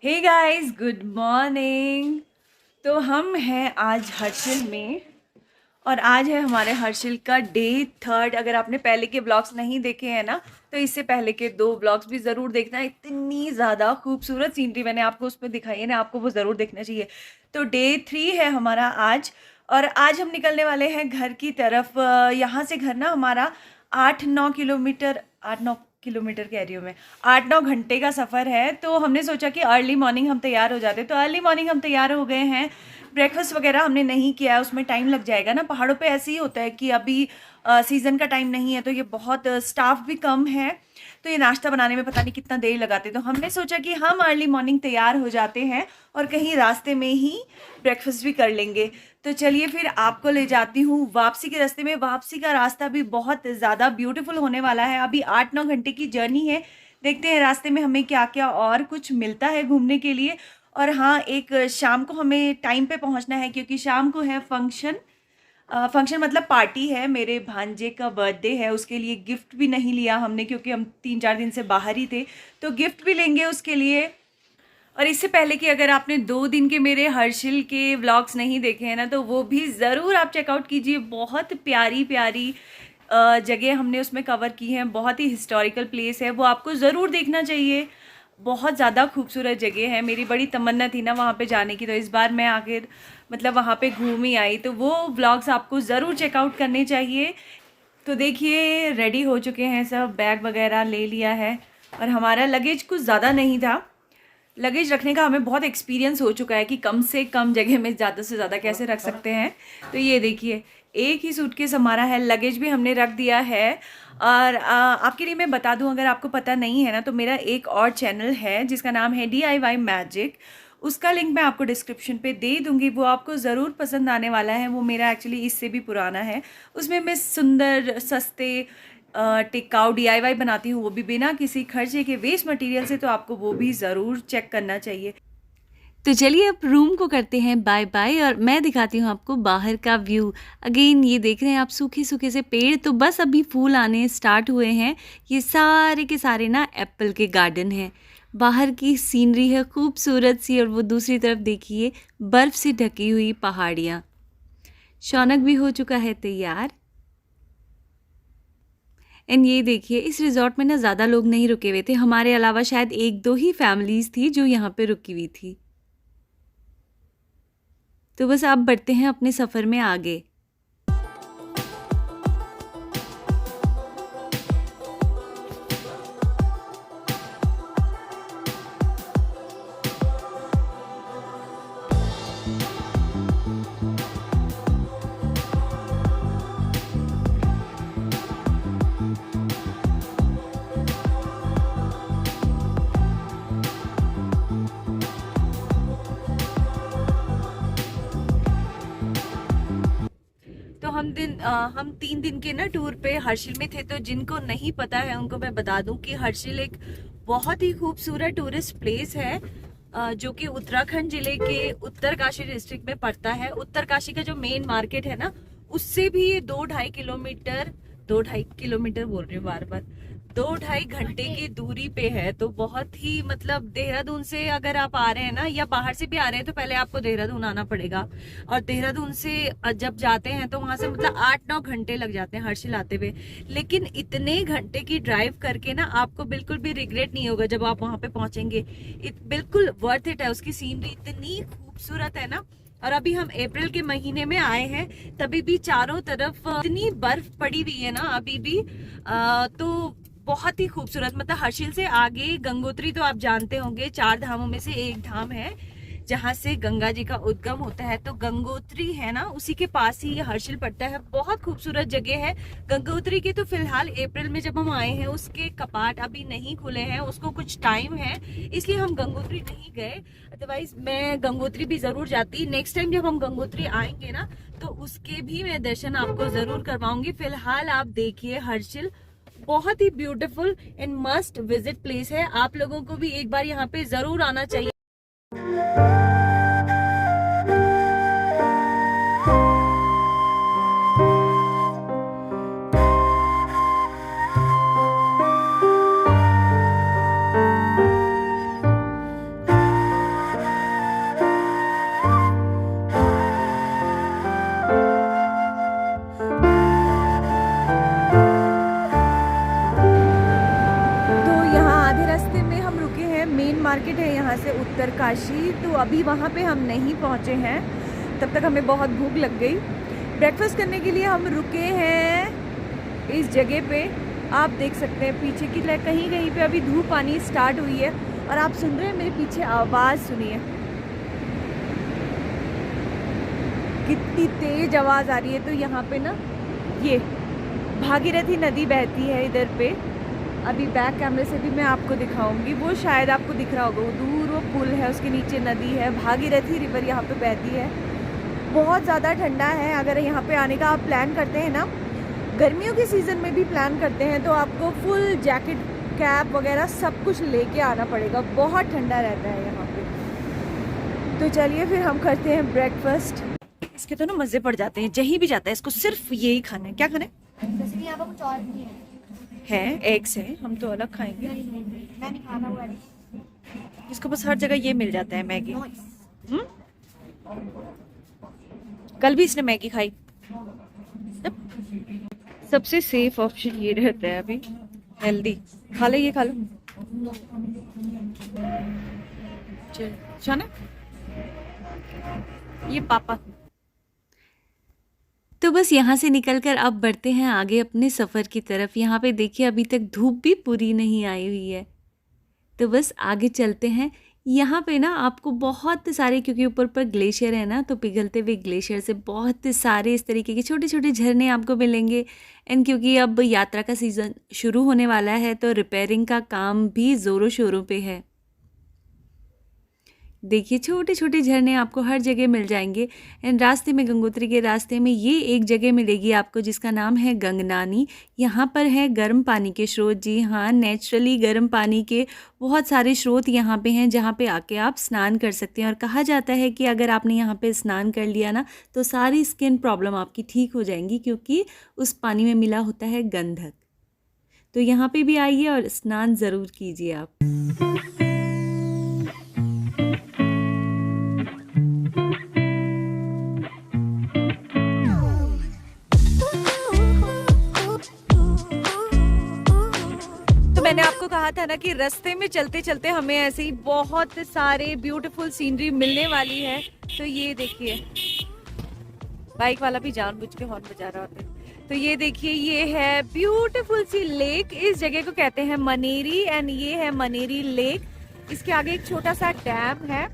Hey guys, good morning. तो हम हैं आज हर्षिल में और आज है हमारे हर्षिल का डे थर्ड। अगर आपने पहले के ब्लॉग्स नहीं देखे हैं ना, तो इससे पहले के दो ब्लॉग्स भी ज़रूर देखना। इतनी ज़्यादा खूबसूरत सीनरी मैंने आपको उसमें दिखाई है ना, आपको वो ज़रूर देखना चाहिए। तो डे थ्री है हमारा आज, और आज हम निकलने वाले हैं घर की तरफ। यहाँ से घर ना हमारा 8-9 किलोमीटर, 8-9 किलोमीटर कह रही हूँ मैं, 8-9 घंटे का सफ़र है। तो हमने सोचा कि अर्ली मॉर्निंग हम तैयार हो जाते, तो अर्ली मॉर्निंग हम तैयार हो गए हैं। ब्रेकफास्ट वगैरह हमने नहीं किया है, उसमें टाइम लग जाएगा ना। पहाड़ों पे ऐसे ही होता है कि अभी सीज़न का टाइम नहीं है, तो ये बहुत स्टाफ भी कम है, तो ये नाश्ता बनाने में पता नहीं कितना देर लगाते। तो हमने सोचा कि हम अर्ली मॉर्निंग तैयार हो जाते हैं और कहीं रास्ते में ही ब्रेकफास्ट भी कर लेंगे। तो चलिए फिर आपको ले जाती हूँ वापसी के रास्ते में। वापसी का रास्ता भी बहुत ज़्यादा ब्यूटीफुल होने वाला है। अभी 8-9 घंटे की जर्नी है। देखते हैं रास्ते में हमें क्या क्या और कुछ मिलता है घूमने के लिए। और हाँ, एक शाम को हमें टाइम पे पहुंचना है, क्योंकि शाम को है फंक्शन। फंक्शन मतलब पार्टी है, मेरे भांजे का बर्थडे है। उसके लिए गिफ्ट भी नहीं लिया हमने, क्योंकि हम 3-4 दिन से बाहर ही थे, तो गिफ्ट भी लेंगे उसके लिए। और इससे पहले कि अगर आपने 2 दिन के मेरे हर्षिल के व्लॉग्स नहीं देखे हैं ना, तो वो भी ज़रूर आप चेकआउट कीजिए। बहुत प्यारी प्यारी जगह हमने उसमें कवर की हैं। बहुत ही हिस्टोरिकल प्लेस है, वो आपको ज़रूर देखना चाहिए। बहुत ज़्यादा खूबसूरत जगह है। मेरी बड़ी तमन्ना थी ना वहाँ पे जाने की, तो इस बार मैं आखिर मतलब वहाँ पे घूम ही आई। तो वो व्लॉग्स आपको ज़रूर चेकआउट करने चाहिए। तो देखिए, रेडी हो चुके हैं सब, बैग वगैरह ले लिया है। और हमारा लगेज कुछ ज़्यादा नहीं था। लगेज रखने का हमें बहुत एक्सपीरियंस हो चुका है कि कम से कम जगह में ज़्यादा से ज़्यादा कैसे रख सकते हैं। तो ये देखिए, एक ही सूटकेस हमारा है, लगेज भी हमने रख दिया है। और आपके लिए मैं बता दूं, अगर आपको पता नहीं है ना, तो मेरा एक और चैनल है जिसका नाम है DIY मैजिक। उसका लिंक मैं आपको डिस्क्रिप्शन पे दे दूंगी, वो आपको ज़रूर पसंद आने वाला है। वो मेरा एक्चुअली इससे भी पुराना है। उसमें मैं सुंदर, सस्ते, टिकाऊ DIY बनाती हूँ, वो भी बिना किसी खर्चे के, वेस्ट मटेरियल से। तो आपको वो भी ज़रूर चेक करना चाहिए। तो चलिए अब रूम को करते हैं बाय बाय, और मैं दिखाती हूँ आपको बाहर का व्यू। अगेन ये देख रहे हैं आप, सूखे सूखे से पेड़, तो बस अभी फूल आने स्टार्ट हुए हैं। ये सारे के सारे ना एप्पल के गार्डन हैं। बाहर की सीनरी है खूबसूरत सी, और वो दूसरी तरफ देखिए बर्फ़ से ढकी हुई पहाड़ियाँ। शौनक भी हो चुका है तैयार। एंड ये देखिए, इस रिज़ॉर्ट में ना ज़्यादा लोग नहीं रुके हुए थे, हमारे अलावा शायद 1-2 ही फैमिलीज़ थी जो यहाँ पे रुकी हुई थी। तो बस अब बढ़ते हैं अपने सफ़र में आगे। तो हम 3 दिन के ना टूर पे हर्षिल में थे। तो जिनको नहीं पता है उनको मैं बता दूं कि हर्षिल एक बहुत ही खूबसूरत टूरिस्ट प्लेस है, जो कि उत्तराखंड जिले के उत्तरकाशी डिस्ट्रिक्ट में पड़ता है। उत्तरकाशी का जो मेन मार्केट है ना, उससे भी ये 2-2.5 किलोमीटर, 2-2.5 किलोमीटर बोल रही हूँ बार बार, 2-2.5 घंटे की दूरी पे है। तो बहुत ही मतलब, देहरादून से अगर आप आ रहे हैं ना, या बाहर से भी आ रहे हैं, तो पहले आपको देहरादून आना पड़ेगा। और देहरादून से जब जाते हैं तो वहां से मतलब 8-9 घंटे लग जाते हैं हर्षिल आते हुए। लेकिन इतने घंटे की ड्राइव करके ना आपको बिल्कुल भी रिग्रेट नहीं होगा जब आप वहां पे पहुंचेंगे। बिल्कुल वर्थ इट है। उसकी सीनरी इतनी खूबसूरत है ना। और अभी हम अप्रैल के महीने में आए हैं, तभी भी चारों तरफ इतनी बर्फ पड़ी हुई है ना अभी भी। तो बहुत ही खूबसूरत, मतलब हर्षिल से आगे गंगोत्री तो आप जानते होंगे, 4 धामों में से एक धाम है जहाँ से गंगा जी का उद्गम होता है। तो गंगोत्री है ना, उसी के पास ही ये हर्षिल पड़ता है। बहुत खूबसूरत जगह है। गंगोत्री के तो फिलहाल अप्रैल में जब हम आए हैं, उसके कपाट अभी नहीं खुले हैं, उसको कुछ टाइम है, इसलिए हम गंगोत्री नहीं गए। अदरवाइज मैं गंगोत्री भी जरूर जाती। नेक्स्ट टाइम जब हम गंगोत्री आएंगे ना, तो उसके भी मैं दर्शन आपको जरूर करवाऊंगी। फिलहाल आप देखिए हर्षिल बहुत ही beautiful and must visit place है। आप लोगों को भी एक बार यहाँ पे जरूर आना चाहिए। है यहाँ से उत्तरकाशी, तो अभी वहाँ पे हम नहीं पहुँचे हैं, तब तक हमें बहुत भूख लग गई। ब्रेकफास्ट करने के लिए हम रुके हैं इस जगह पे। आप देख सकते हैं पीछे की कहीं कहीं पे अभी धूप आनी स्टार्ट हुई है, और आप सुन रहे हैं मेरे पीछे आवाज़, सुनिए कितनी तेज आवाज़ आ रही है। तो यहाँ पे ना ये भागीरथी नदी बहती है इधर पे। अभी बैक कैमरे से भी मैं आपको दिखाऊंगी, वो शायद आपको दिख रहा होगा, वो दूर वो पुल है, उसके नीचे नदी है, भागीरथी रिवर यहाँ पे बहती है। बहुत ज़्यादा ठंडा है। अगर यहाँ पे आने का आप प्लान करते हैं ना, गर्मियों के सीज़न में भी प्लान करते हैं, तो आपको फुल जैकेट, कैप वगैरह सब कुछ लेके आना पड़ेगा। बहुत ठंडा रहता है यहाँ पे। तो चलिए फिर हम करते हैं ब्रेकफास्ट। इसके तो ना मज़े पड़ जाते हैं, जहीं भी जाता है इसको सिर्फ यही खाना है। क्या खाना है? जैसे कि यहाँ पर कुछ और भी है एग्स है, हम तो अलग खाएंगे। मैं नहीं खाना हुआ नहीं। इसको बस हर जगह ये मिल जाता है, मैगी। कल भी इसने मैगी खाई। सबसे सेफ ऑप्शन ये रहता है अभी, हेल्दी। खा ले, ये खा लो। चल शाना, ये पापा। तो बस यहाँ से निकलकर अब बढ़ते हैं आगे अपने सफ़र की तरफ। यहाँ पे देखिए अभी तक धूप भी पूरी नहीं आई हुई है, तो बस आगे चलते हैं। यहाँ पे ना आपको बहुत सारे, क्योंकि ऊपर पर ग्लेशियर है ना, तो पिघलते हुए ग्लेशियर से बहुत सारे इस तरीके के छोटे छोटे झरने आपको मिलेंगे। एंड क्योंकि अब यात्रा का सीज़न शुरू होने वाला है, तो रिपेयरिंग का काम भी ज़ोरों शोरों पे है। देखिए छोटे छोटे झरने आपको हर जगह मिल जाएंगे। एंड रास्ते में, गंगोत्री के रास्ते में ये एक जगह मिलेगी आपको जिसका नाम है गंगनानी। यहाँ पर है गर्म पानी के स्रोत। जी हाँ, नेचुरली गर्म पानी के बहुत सारे स्रोत यहाँ पे हैं, जहाँ पे आके आप स्नान कर सकते हैं। और कहा जाता है कि अगर आपने यहाँ पे स्नान कर लिया ना, तो सारी स्किन प्रॉब्लम आपकी ठीक हो जाएंगी, क्योंकि उस पानी में मिला होता है गंधक। तो यहाँ पे भी आइए और स्नान ज़रूर कीजिए आप। मैंने आपको कहा था ना कि रास्ते में चलते चलते हमें ऐसे ही बहुत सारे ब्यूटीफुल सीनरी मिलने वाली है। तो ये देखिए, बाइक वाला भी जानबूझ के हॉर्न बजा रहा होता है। तो ये देखिए, ये है ब्यूटीफुल सी लेक। इस जगह को कहते हैं मनेरी, एंड ये है मनेरी लेक। इसके आगे एक छोटा सा डैम है,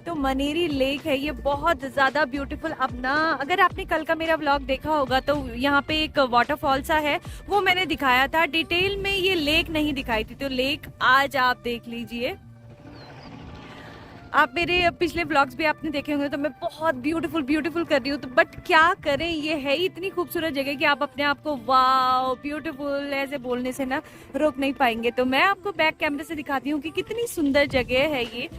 तो मनेरी लेक है ये, बहुत ज़्यादा ब्यूटीफुल। अब ना, अगर आपने कल का मेरा व्लॉग देखा होगा तो यहाँ पे एक वाटरफॉल सा है, वो मैंने दिखाया था डिटेल में, ये लेक नहीं दिखाई थी। तो लेक आज आप देख लीजिए। आप मेरे पिछले व्लॉग्स भी आपने देखे होंगे, तो मैं बहुत ब्यूटीफुल ब्यूटीफुल कर रही हूँ। तो बट क्या करें, ये है ही इतनी खूबसूरत जगह कि आप अपने आप को वाओ ब्यूटीफुल ऐसे बोलने से ना रोक नहीं पाएंगे। तो मैं आपको बैक कैमरे से दिखाती हूँ कि कितनी सुंदर जगह है ये।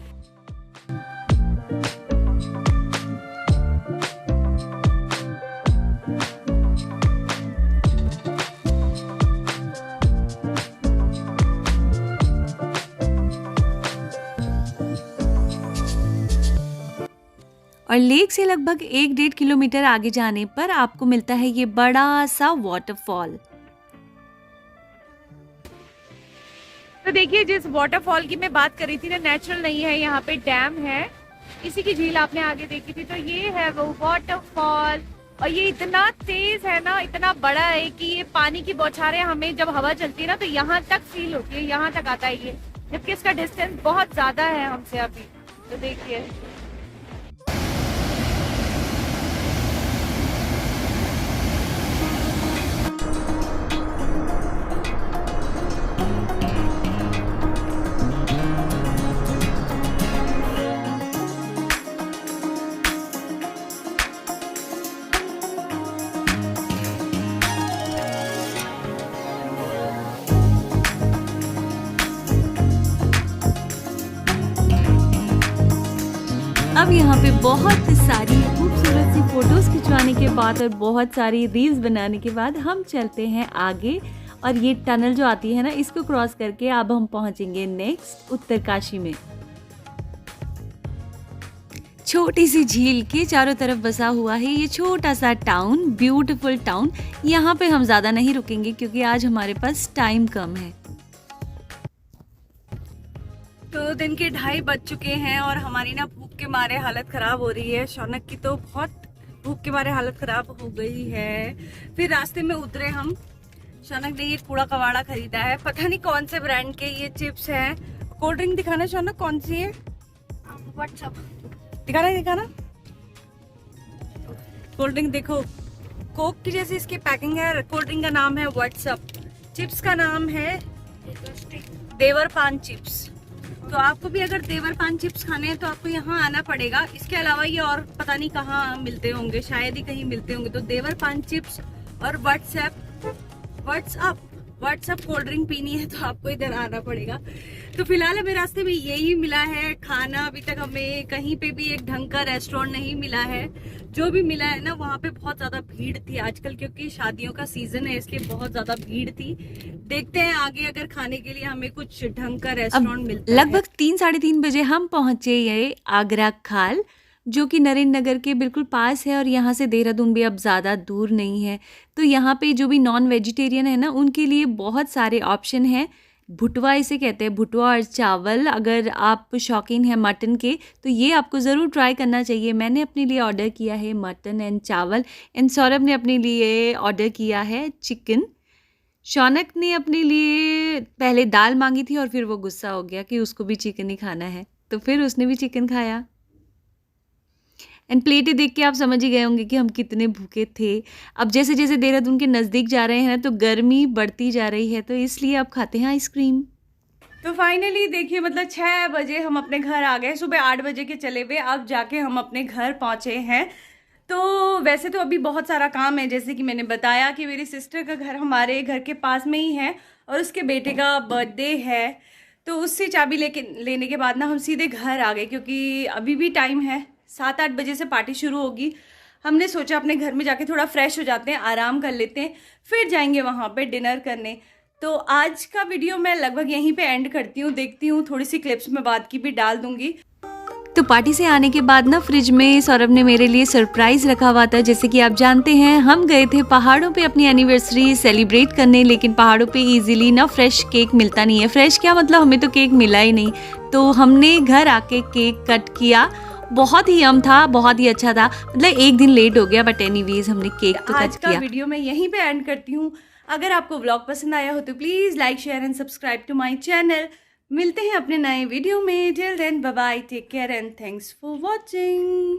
और लेक से लगभग 1-1.5 किलोमीटर आगे जाने पर आपको मिलता है ये बड़ा सा वाटरफॉल। तो देखिए, जिस वाटरफॉल की मैं बात कर रही थी ना, नेचुरल नहीं है, यहाँ पे डैम है। इसी की झील आपने आगे देखी थी। तो ये है वो वाटरफॉल, और ये इतना तेज है ना, इतना बड़ा है कि ये पानी की बौछारें हमें जब हवा चलती है ना, तो यहाँ तक फील होती है, यहाँ तक आता है ये, जबकि इसका डिस्टेंस बहुत ज्यादा है हमसे अभी। तो देखिए, अब यहाँ पे बहुत सारी खूबसूरत सी फोटोज़ खिंचवाने के बाद और बहुत सारी रील्स बनाने के बाद हम चलते हैं आगे। और ये टनल जो आती है ना, इसको क्रॉस करके अब हम पहुँचेंगे नेक्स्ट उत्तरकाशी में। छोटी सी झील के चारों तरफ बसा हुआ है ये छोटा सा टाउन, ब्यूटीफुल टाउन। यहाँ पे हम ज़्यादा नहीं रुकेंगे क्योंकि आज हमारे पास टाइम कम है। तो तो दिन के 2:30 बज चुके हैं और हमारी ना भूख के मारे हालत ख़राब हो रही है। शौनक की तो बहुत भूख के मारे हालत ख़राब हो गई है। फिर रास्ते में उतरे हम। शौनक ने ये कूड़ा कबाड़ा खरीदा है, पता नहीं कौन से ब्रांड के ये चिप्स हैं। कोल्ड ड्रिंक दिखाना शौनक, कौन सी है? व्हाट्सअप दिखाना। कोल्ड ड्रिंक देखो, कोक की जैसी इसकी पैकिंग है। कोल्ड ड्रिंक का नाम है व्हाट्सअप, चिप्स का नाम है देवर पान चिप्स। तो आपको भी अगर देवर पान चिप्स खाने हैं तो आपको यहाँ आना पड़ेगा। इसके अलावा ये और पता नहीं कहाँ मिलते होंगे, शायद ही कहीं मिलते होंगे। तो देवर पान चिप्स और व्हाट्सअप कोल्ड ड्रिंक पीनी है तो आपको इधर आना पड़ेगा। तो फिलहाल हमें रास्ते में यही मिला है खाना। अभी तक हमें कहीं पे भी एक ढंग का रेस्टोरेंट नहीं मिला है। जो भी मिला है ना, वहाँ पे बहुत ज्यादा भीड़ थी आजकल, क्योंकि शादियों का सीजन है इसलिए बहुत ज्यादा भीड़ थी। देखते हैं आगे अगर खाने के लिए हमें कुछ ढंग का रेस्टोरेंट मिलता है। लगभग 3-3:30 बजे हम पहुंचे ये आगरा खाल, जो कि नरेंद्र नगर के बिल्कुल पास है और यहाँ से देहरादून भी अब ज़्यादा दूर नहीं है। तो यहाँ पे जो भी नॉन वेजिटेरियन है ना, उनके लिए बहुत सारे ऑप्शन हैं। भुटवा इसे कहते हैं, भुटवा और चावल। अगर आप शौकीन हैं मटन के तो ये आपको ज़रूर ट्राई करना चाहिए। मैंने अपने लिए ऑर्डर किया है मटन एंड चावल, एंड सौरभ ने अपने लिए ऑर्डर किया है चिकन। शौनक ने अपने लिए पहले दाल मांगी थी और फिर वो गुस्सा हो गया कि उसको भी चिकन ही खाना है, तो फिर उसने भी चिकन खाया। एंड प्लेटें देख के आप समझ ही गए होंगे कि हम कितने भूखे थे। अब जैसे जैसे देहरादून के नज़दीक जा रहे हैं तो गर्मी बढ़ती जा रही है, तो इसलिए अब खाते हैं आइसक्रीम। तो फाइनली देखिए, मतलब 6 बजे हम अपने घर आ गए। सुबह 8 बजे के चले हुए, अब जाके हम अपने घर पहुंचे हैं। तो वैसे तो अभी बहुत सारा काम है, जैसे कि मैंने बताया कि मेरी सिस्टर का घर हमारे घर के पास में ही है और उसके बेटे का बर्थडे है। तो उससे चाबी लेने के बाद ना हम सीधे घर आ गए, क्योंकि अभी भी टाइम है, 7-8 बजे से पार्टी शुरू होगी। हमने सोचा अपने घर में जाके थोड़ा फ्रेश हो जाते हैं, आराम कर लेते हैं, फिर जाएंगे वहाँ पे डिनर करने। तो आज का वीडियो मैं लगभग यहीं पे एंड करती हूँ। देखती हूँ थोड़ी सी क्लिप्स में बाद की भी डाल दूंगी। तो पार्टी से आने के बाद ना फ्रिज में सौरभ ने मेरे लिए सरप्राइज रखा हुआ था। जैसे कि आप जानते हैं, हम गए थे पहाड़ों पे अपनी एनिवर्सरी सेलिब्रेट करने, लेकिन पहाड़ों पे इजीली ना फ्रेश केक मिलता नहीं है। फ्रेश क्या मतलब, हमें तो केक मिला ही नहीं। तो हमने घर आके केक कट किया। बहुत ही यम था, बहुत ही अच्छा था। मतलब एक दिन लेट हो गया, बट एनीवेज हमने केक तो आज कट का किया। वीडियो मैं यहीं पे एंड करती हूँ। अगर आपको व्लॉग पसंद आया हो तो please like, share and subscribe to my channel. मिलते हैं अपने नए वीडियो में। Till then bye bye, take care and thanks for watching.